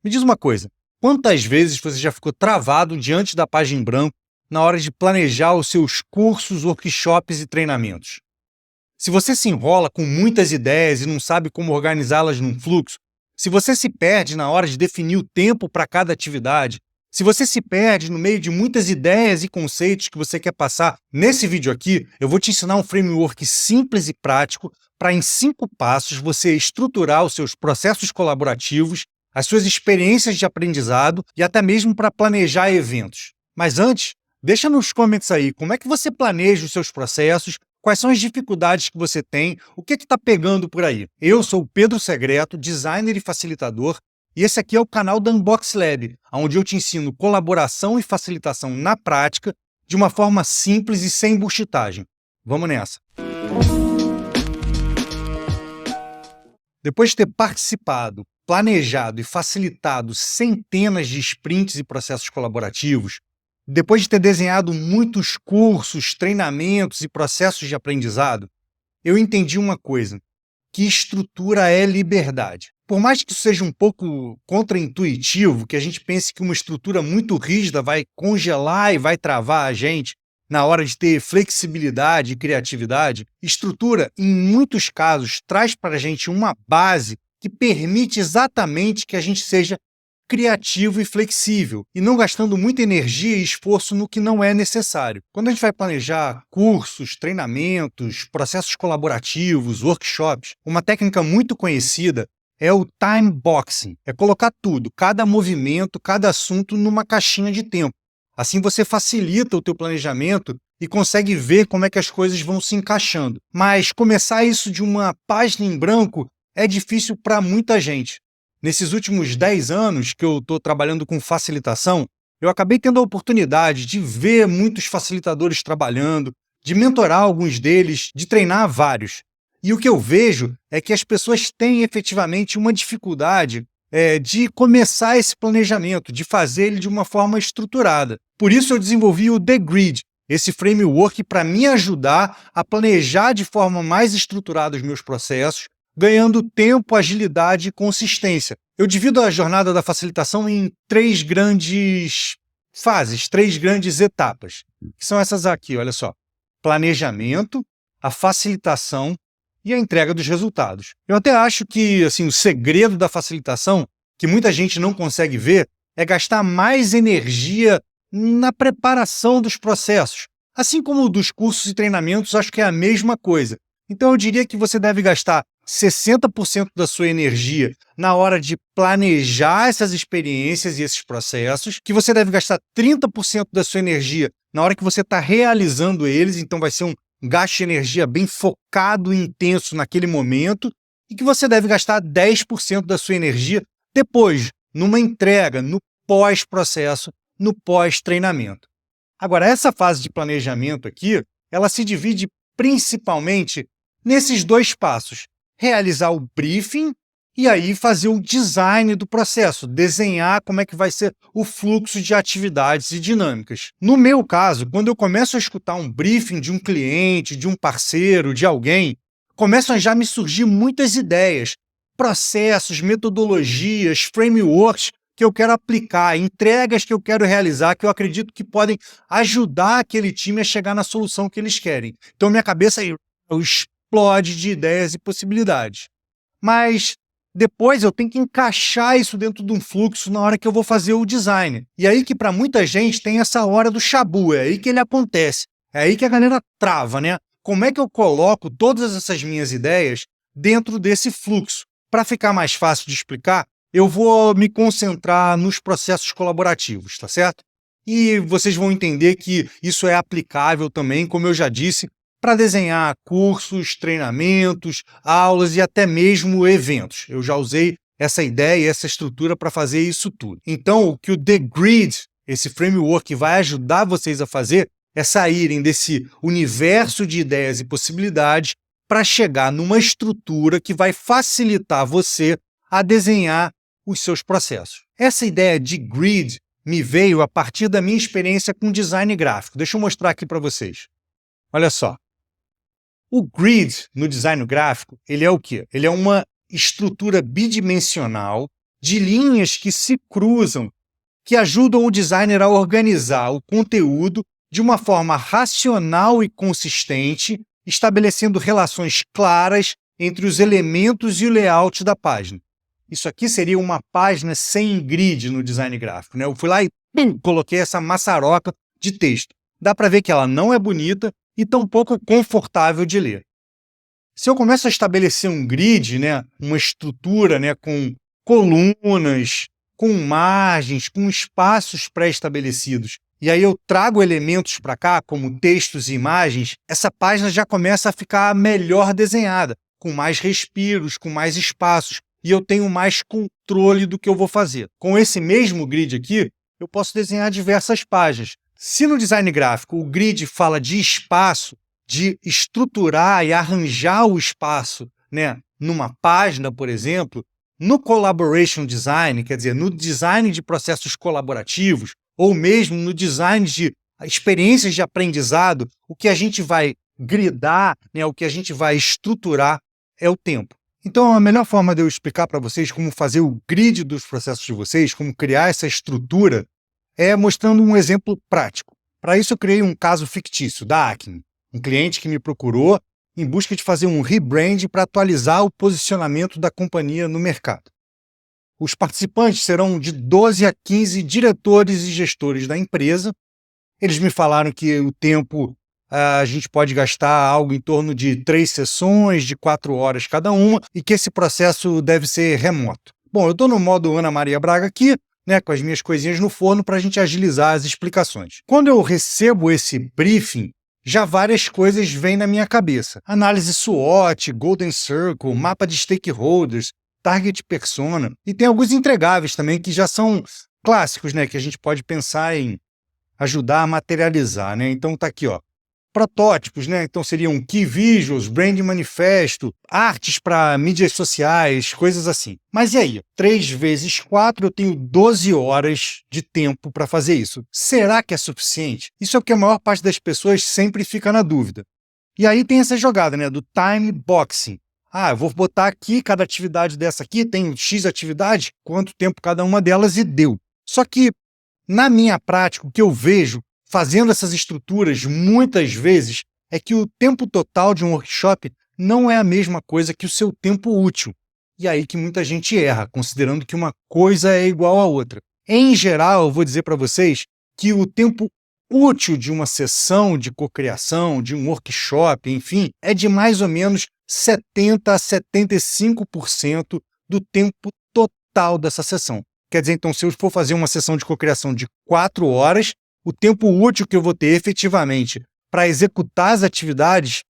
Me diz uma coisa, quantas vezes você já ficou travado diante da página em branco na hora de planejar os seus cursos, workshops e treinamentos? Se você se enrola com muitas ideias e não sabe como organizá-las num fluxo, se você se perde na hora de definir o tempo para cada atividade, se você se perde no meio de muitas ideias e conceitos que você quer passar, nesse vídeo aqui eu vou te ensinar um framework simples e prático para, em 5 passos, você estruturar os seus processos colaborativos, as suas experiências de aprendizado e até mesmo para planejar eventos. Mas antes, deixa nos comentários aí como é que você planeja os seus processos, quais são as dificuldades que você tem, o que está pegando por aí. Eu sou o Pedro Segreto, designer e facilitador, e esse aqui é o canal da Unbox Lab, onde eu te ensino colaboração e facilitação na prática, de uma forma simples e sem bullshitagem. Vamos nessa! Depois de ter participado, planejado e facilitado centenas de sprints e processos colaborativos, depois de ter desenhado muitos cursos, treinamentos e processos de aprendizado, eu entendi uma coisa, que estrutura é liberdade. Por mais que isso seja um pouco contraintuitivo, que a gente pense que uma estrutura muito rígida vai congelar e vai travar a gente na hora de ter flexibilidade e criatividade, estrutura, em muitos casos, traz para a gente uma base que permite exatamente que a gente seja criativo e flexível, e não gastando muita energia e esforço no que não é necessário. Quando a gente vai planejar cursos, treinamentos, processos colaborativos, workshops, uma técnica muito conhecida é o time boxing. É colocar tudo, cada movimento, cada assunto numa caixinha de tempo. Assim você facilita o teu planejamento e consegue ver como é que as coisas vão se encaixando. Mas começar isso de uma página em branco é difícil para muita gente. Nesses últimos 10 anos que eu estou trabalhando com facilitação, eu acabei tendo a oportunidade de ver muitos facilitadores trabalhando, de mentorar alguns deles, de treinar vários. E o que eu vejo é que as pessoas têm efetivamente uma dificuldade de começar esse planejamento, de fazer ele de uma forma estruturada. Por isso eu desenvolvi o The Grid, esse framework para me ajudar a planejar de forma mais estruturada os meus processos, ganhando tempo, agilidade e consistência. Eu divido a jornada da facilitação em 3 grandes fases, 3 grandes etapas, que são essas aqui, olha só. Planejamento, a facilitação e a entrega dos resultados. Eu até acho que assim, o segredo da facilitação, que muita gente não consegue ver, é gastar mais energia na preparação dos processos. Assim como dos cursos e treinamentos, acho que é a mesma coisa. Então eu diria que você deve gastar 60% da sua energia na hora de planejar essas experiências e esses processos, que você deve gastar 30% da sua energia na hora que você está realizando eles, então vai ser um gasto de energia bem focado e intenso naquele momento, e que você deve gastar 10% da sua energia depois, numa entrega, no pós-processo, no pós-treinamento. Agora, essa fase de planejamento aqui, ela se divide principalmente nesses 2 passos. Realizar o briefing e aí fazer o design do processo, desenhar como é que vai ser o fluxo de atividades e dinâmicas. No meu caso, quando eu começo a escutar um briefing de um cliente, de um parceiro, de alguém, começam a já me surgir muitas ideias, processos, metodologias, frameworks que eu quero aplicar, entregas que eu quero realizar, que eu acredito que podem ajudar aquele time a chegar na solução que eles querem. Então minha cabeça explode de ideias e possibilidades. Mas depois eu tenho que encaixar isso dentro de um fluxo na hora que eu vou fazer o design. E aí que para muita gente tem essa hora do chabu, é aí que ele acontece. É aí que a galera trava, né? Como é que eu coloco todas essas minhas ideias dentro desse fluxo? Para ficar mais fácil de explicar, eu vou me concentrar nos processos colaborativos, tá certo? E vocês vão entender que isso é aplicável também, como eu já disse, para desenhar cursos, treinamentos, aulas e até mesmo eventos. Eu já usei essa ideia e essa estrutura para fazer isso tudo. Então, o que o The Grid, esse framework, vai ajudar vocês a fazer é saírem desse universo de ideias e possibilidades para chegar numa estrutura que vai facilitar você a desenhar os seus processos. Essa ideia de grid me veio a partir da minha experiência com design gráfico. Deixa eu mostrar aqui para vocês. Olha só. O grid no design gráfico, ele é o quê? Ele é uma estrutura bidimensional de linhas que se cruzam, que ajudam o designer a organizar o conteúdo de uma forma racional e consistente, estabelecendo relações claras entre os elementos e o layout da página. Isso aqui seria uma página sem grid no design gráfico, né? Eu fui lá e coloquei essa maçaroca de texto. Dá para ver que ela não é bonita e tampouco confortável de ler. Se eu começo a estabelecer um grid, né, uma estrutura, né, com colunas, com margens, com espaços pré-estabelecidos, e aí eu trago elementos para cá, como textos e imagens, essa página já começa a ficar melhor desenhada, com mais respiros, com mais espaços, e eu tenho mais controle do que eu vou fazer. Com esse mesmo grid aqui, eu posso desenhar diversas páginas. Se no design gráfico o grid fala de espaço, de estruturar e arranjar o espaço, né, numa página, por exemplo, no collaboration design, quer dizer, no design de processos colaborativos, ou mesmo no design de experiências de aprendizado, o que a gente vai gridar, né, o que a gente vai estruturar é o tempo. Então, a melhor forma de eu explicar para vocês como fazer o grid dos processos de vocês, como criar essa estrutura, é mostrando um exemplo prático. Para isso, eu criei um caso fictício da Acme, um cliente que me procurou em busca de fazer um rebrand para atualizar o posicionamento da companhia no mercado. Os participantes serão de 12 a 15 diretores e gestores da empresa. Eles me falaram que o tempo a gente pode gastar algo em torno de 3 sessões, de 4 horas cada uma, e que esse processo deve ser remoto. Bom, eu estou no modo Ana Maria Braga aqui, né, com as minhas coisinhas no forno para a gente agilizar as explicações. Quando eu recebo esse briefing, já várias coisas vêm na minha cabeça. Análise SWOT, Golden Circle, mapa de stakeholders, target persona, e tem alguns entregáveis também que já são clássicos, né, que a gente pode pensar em ajudar a materializar, né? Então tá aqui, ó. Protótipos, né? Então seriam key visuals, brand manifesto, artes para mídias sociais, coisas assim. Mas e aí? 3 vezes 4, eu tenho 12 horas de tempo para fazer isso. Será que é suficiente? Isso é o que a maior parte das pessoas sempre fica na dúvida. E aí tem essa jogada, né, do time boxing. Ah, eu vou botar aqui, cada atividade dessa aqui tem X atividade, quanto tempo cada uma delas e deu. Só que, na minha prática, o que eu vejo fazendo essas estruturas muitas vezes é que o tempo total de um workshop não é a mesma coisa que o seu tempo útil. E aí que muita gente erra, considerando que uma coisa é igual à outra. Em geral, eu vou dizer para vocês que o tempo útil de uma sessão de cocriação, de um workshop, enfim, é de mais ou menos 70% a 75% do tempo total dessa sessão. Quer dizer, então, se eu for fazer uma sessão de cocriação de 4 horas, o tempo útil que eu vou ter efetivamente para executar as atividades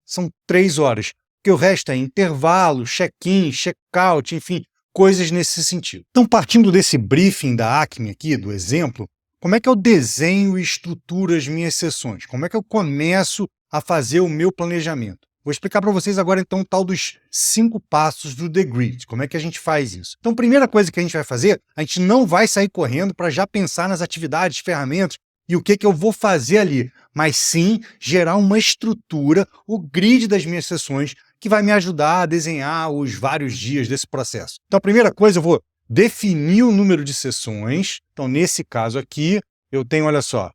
são 3 horas, porque o resto é intervalo, check-in, check-out, enfim, coisas nesse sentido. Então, partindo desse briefing da Acme aqui, do exemplo, como é que eu desenho e estruturo as minhas sessões? Como é que eu começo a fazer o meu planejamento? Vou explicar para vocês agora, então, o tal dos 5 passos do The Grid. Como é que a gente faz isso? Então, primeira coisa que a gente vai fazer, a gente não vai sair correndo para já pensar nas atividades, ferramentas e o que eu vou fazer ali, mas sim gerar uma estrutura, o grid das minhas sessões, que vai me ajudar a desenhar os vários dias desse processo. Então, a primeira coisa, eu vou definir o número de sessões. Então, nesse caso aqui, eu tenho, olha só,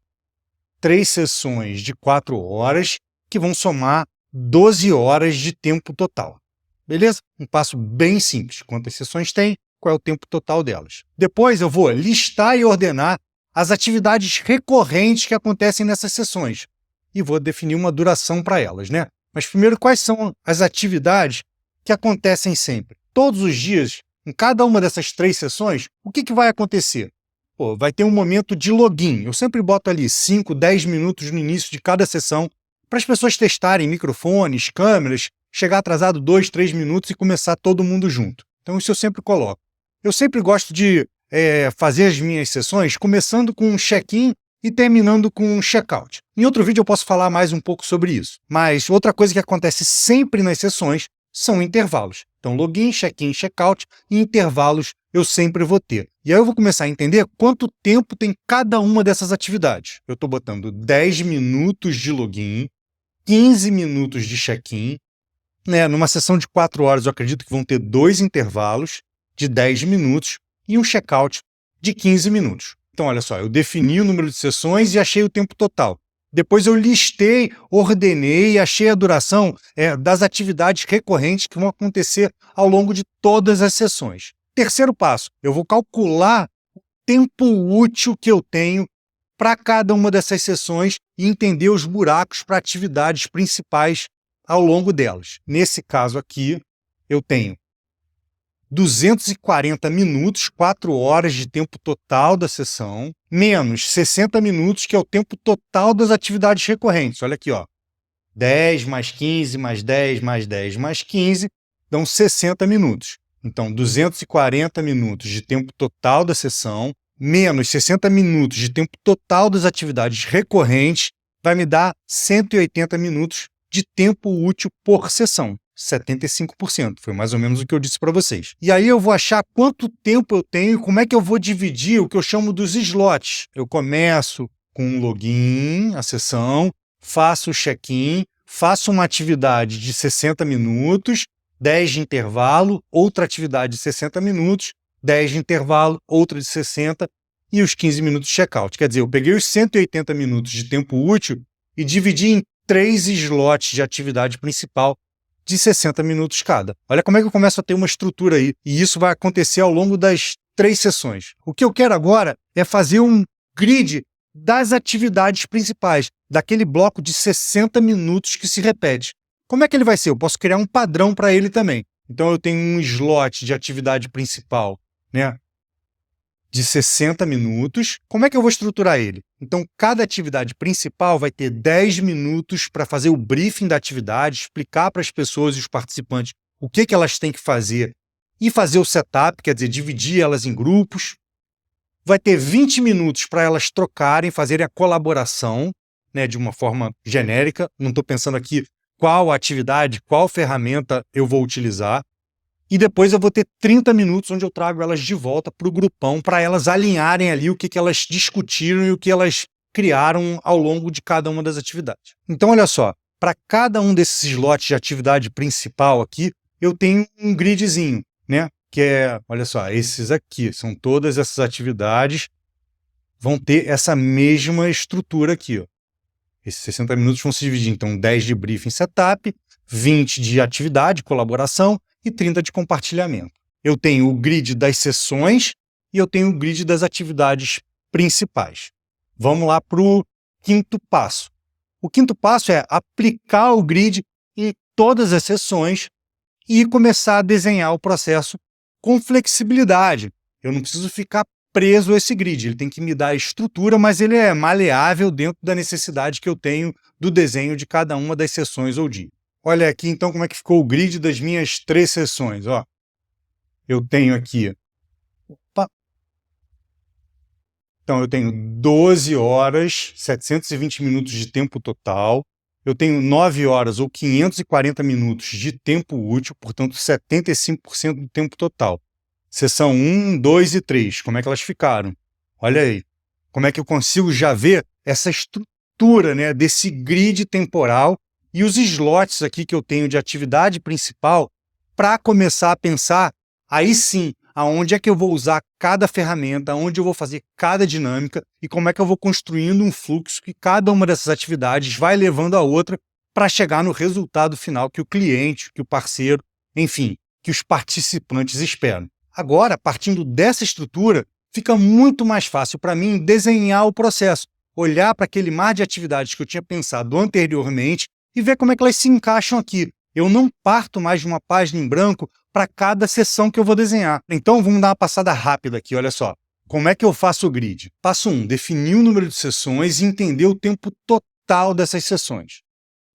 3 sessões de 4 horas, que vão somar 12 horas de tempo total. Beleza? Um passo bem simples. Quantas sessões tem? Qual é o tempo total delas? Depois eu vou listar e ordenar as atividades recorrentes que acontecem nessas sessões. E vou definir uma duração para elas, né? Mas primeiro, quais são as atividades que acontecem sempre? Todos os dias, em cada uma dessas 3 sessões, o que vai acontecer? Pô, vai ter um momento de login. Eu sempre boto ali 5, 10 minutos no início de cada sessão para as pessoas testarem microfones, câmeras, chegar atrasado 2, 3 minutos e começar todo mundo junto. Então isso eu sempre coloco. Eu sempre gosto de fazer as minhas sessões começando com um check-in e terminando com um check-out. Em outro vídeo eu posso falar mais um pouco sobre isso. Mas outra coisa que acontece sempre nas sessões são intervalos. Então login, check-in, check-out e intervalos eu sempre vou ter. E aí eu vou começar a entender quanto tempo tem cada uma dessas atividades. Eu estou botando 10 minutos de login, 15 minutos de check-in, né? Numa sessão de 4 horas eu acredito que vão ter 2 intervalos de 10 minutos, e um checkout de 15 minutos. Então, olha só, eu defini o número de sessões e achei o tempo total. Depois eu listei, ordenei e achei a duração das atividades recorrentes que vão acontecer ao longo de todas as sessões. Terceiro passo, eu vou calcular o tempo útil que eu tenho para cada uma dessas sessões e entender os buracos para atividades principais ao longo delas. Nesse caso aqui, eu tenho 240 minutos, 4 horas de tempo total da sessão, menos 60 minutos, que é o tempo total das atividades recorrentes. Olha aqui, ó. 10 mais 15 mais 10 mais 10 mais 15 dão 60 minutos. Então, 240 minutos de tempo total da sessão, menos 60 minutos de tempo total das atividades recorrentes, vai me dar 180 minutos de tempo útil por sessão. 75%, foi mais ou menos o que eu disse para vocês. E aí eu vou achar quanto tempo eu tenho e como é que eu vou dividir o que eu chamo dos slots. Eu começo com um login, a sessão, faço o check-in, faço uma atividade de 60 minutos, 10 de intervalo, outra atividade de 60 minutos, 10 de intervalo, outra de 60 e os 15 minutos de checkout. Quer dizer, eu peguei os 180 minutos de tempo útil e dividi em 3 slots de atividade principal de 60 minutos cada. Olha como é que eu começo a ter uma estrutura aí. E isso vai acontecer ao longo das 3 sessões. O que eu quero agora é fazer um grid das atividades principais, daquele bloco de 60 minutos que se repete. Como é que ele vai ser? Eu posso criar um padrão para ele também. Então eu tenho um slot de atividade principal, né, de 60 minutos. Como é que eu vou estruturar ele? Então, cada atividade principal vai ter 10 minutos para fazer o briefing da atividade, explicar para as pessoas e os participantes o que elas têm que fazer e fazer o setup, quer dizer, dividir elas em grupos. Vai ter 20 minutos para elas trocarem, fazerem a colaboração, né, de uma forma genérica. Não estou pensando aqui qual atividade, qual ferramenta eu vou utilizar. E depois eu vou ter 30 minutos onde eu trago elas de volta para o grupão, para elas alinharem ali o que elas discutiram e o que elas criaram ao longo de cada uma das atividades. Então, olha só, para cada um desses slots de atividade principal aqui, eu tenho um gridzinho, né? Que é, olha só, esses aqui, são todas essas atividades, vão ter essa mesma estrutura aqui, ó. Esses 60 minutos vão se dividir, então, 10 de briefing setup, 20 de atividade, colaboração, e 30 de compartilhamento. Eu tenho o grid das sessões e eu tenho o grid das atividades principais. Vamos lá para o quinto passo. O quinto passo é aplicar o grid em todas as sessões e começar a desenhar o processo com flexibilidade. Eu não preciso ficar preso a esse grid, ele tem que me dar a estrutura, mas ele é maleável dentro da necessidade que eu tenho do desenho de cada uma das sessões ou dia. Olha aqui, então, como é que ficou o grid das minhas 3 sessões. Ó. Eu tenho aqui... Opa. Então, eu tenho 12 horas, 720 minutos de tempo total. Eu tenho 9 horas ou 540 minutos de tempo útil, portanto, 75% do tempo total. Sessão 1, 2 e 3, como é que elas ficaram? Olha aí, como é que eu consigo já ver essa estrutura, né, desse grid temporal e os slots aqui que eu tenho de atividade principal para começar a pensar, aí sim, aonde é que eu vou usar cada ferramenta, aonde eu vou fazer cada dinâmica e como é que eu vou construindo um fluxo que cada uma dessas atividades vai levando a outra para chegar no resultado final que o cliente, que o parceiro, enfim, que os participantes esperam. Agora, partindo dessa estrutura, fica muito mais fácil para mim desenhar o processo, olhar para aquele mar de atividades que eu tinha pensado anteriormente e ver como é que elas se encaixam aqui. Eu não parto mais de uma página em branco para cada sessão que eu vou desenhar. Então, vamos dar uma passada rápida aqui, olha só. Como é que eu faço o grid? Passo 1, definir o número de sessões e entender o tempo total dessas sessões.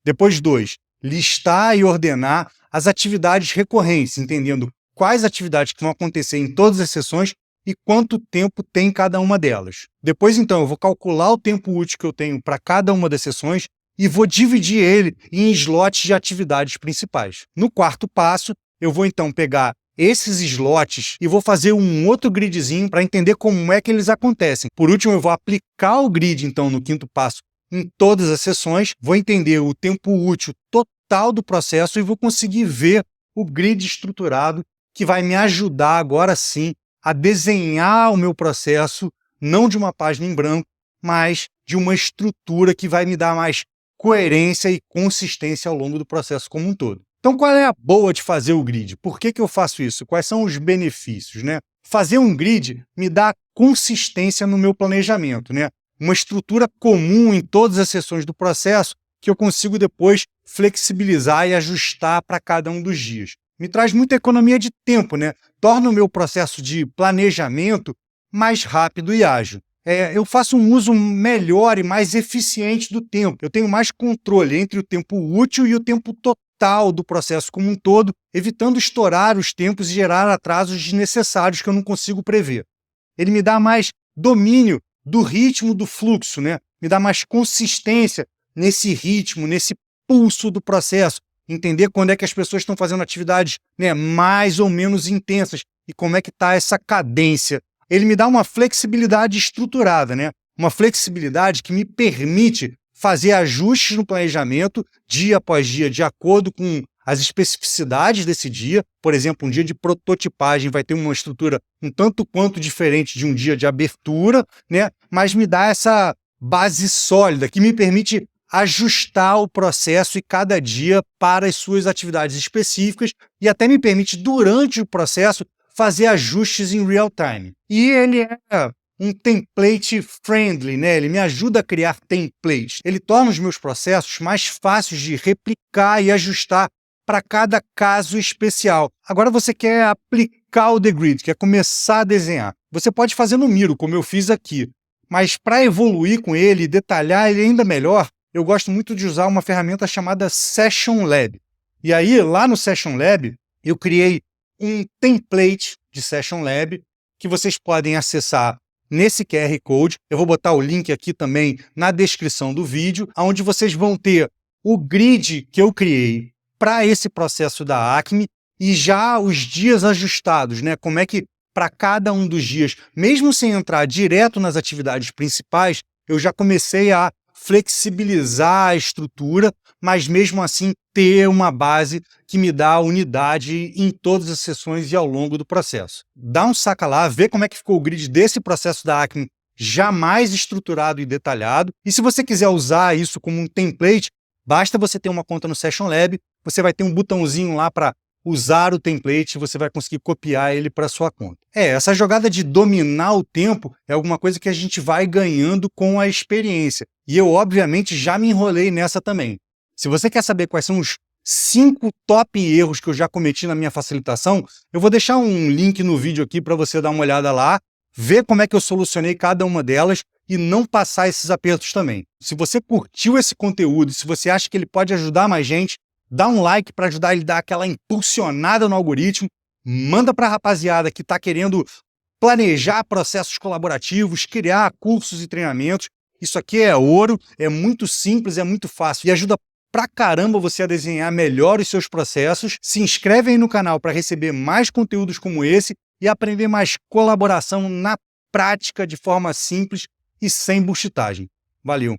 Depois 2, listar e ordenar as atividades recorrentes, entendendo quais atividades que vão acontecer em todas as sessões e quanto tempo tem cada uma delas. Depois, então, eu vou calcular o tempo útil que eu tenho para cada uma das sessões e vou dividir ele em slots de atividades principais. No quarto passo, eu vou então pegar esses slots e vou fazer um outro gridzinho para entender como é que eles acontecem. Por último, eu vou aplicar o grid, então, no quinto passo em todas as sessões, vou entender o tempo útil total do processo e vou conseguir ver o grid estruturado que vai me ajudar agora sim a desenhar o meu processo, não de uma página em branco, mas de uma estrutura que vai me dar mais coerência e consistência ao longo do processo como um todo. Então, qual é a boa de fazer o grid? Por que eu faço isso? Quais são os benefícios, né? Fazer um grid me dá consistência no meu planejamento, né? Uma estrutura comum em todas as seções do processo que eu consigo depois flexibilizar e ajustar para cada um dos dias. Me traz muita economia de tempo, né? Torna o meu processo de planejamento mais rápido e ágil. Eu faço um uso melhor e mais eficiente do tempo. Eu tenho mais controle entre o tempo útil e o tempo total do processo como um todo, evitando estourar os tempos e gerar atrasos desnecessários que eu não consigo prever. Ele me dá mais domínio do ritmo do fluxo, né? Me dá mais consistência nesse ritmo, nesse pulso do processo. Entender quando é que as pessoas estão fazendo atividades, né, mais ou menos intensas e como é que está essa cadência. Ele me dá uma flexibilidade estruturada, né? Uma flexibilidade que me permite fazer ajustes no planejamento dia após dia, de acordo com as especificidades desse dia. Por exemplo, um dia de prototipagem vai ter uma estrutura um tanto quanto diferente de um dia de abertura, né? Mas me dá essa base sólida que me permite ajustar o processo e cada dia para as suas atividades específicas e até me permite, durante o processo, fazer ajustes em real time. E ele é um template friendly, né? Ele me ajuda a criar templates. Ele torna os meus processos mais fáceis de replicar e ajustar para cada caso especial. Agora você quer aplicar o The Grid, quer começar a desenhar. Você pode fazer no Miro, como eu fiz aqui. Mas para evoluir com ele e detalhar ele ainda melhor, eu gosto muito de usar uma ferramenta chamada Session Lab. E aí, lá no Session Lab, eu criei um template de Session Lab que vocês podem acessar nesse QR Code. Eu vou botar o link aqui também na descrição do vídeo, onde vocês vão ter o grid que eu criei para esse processo da Acme e já os dias ajustados, né? Como é que para cada um dos dias, mesmo sem entrar direto nas atividades principais, eu já comecei a flexibilizar a estrutura, mas mesmo assim ter uma base que me dá unidade em todas as sessões e ao longo do processo. Dá um saca lá, vê como é que ficou o grid desse processo da Acme já mais estruturado e detalhado. E se você quiser usar isso como um template, basta você ter uma conta no Session Lab, você vai ter um botãozinho lá para usar o template, você vai conseguir copiar ele para sua conta. Essa jogada de dominar o tempo é alguma coisa que a gente vai ganhando com a experiência. E eu, obviamente, já me enrolei nessa também. Se você quer saber quais são os 5 top erros que eu já cometi na minha facilitação, eu vou deixar um link no vídeo aqui para você dar uma olhada lá, ver como é que eu solucionei cada uma delas e não passar esses apertos também. Se você curtiu esse conteúdo, se você acha que ele pode ajudar mais gente, dá um like para ajudar ele a dar aquela impulsionada no algoritmo, manda para a rapaziada que está querendo planejar processos colaborativos, criar cursos e treinamentos. Isso aqui é ouro, é muito simples, é muito fácil e ajuda pra caramba você a desenhar melhor os seus processos. Se inscreve aí no canal para receber mais conteúdos como esse e aprender mais colaboração na prática de forma simples e sem bullshitagem. Valeu!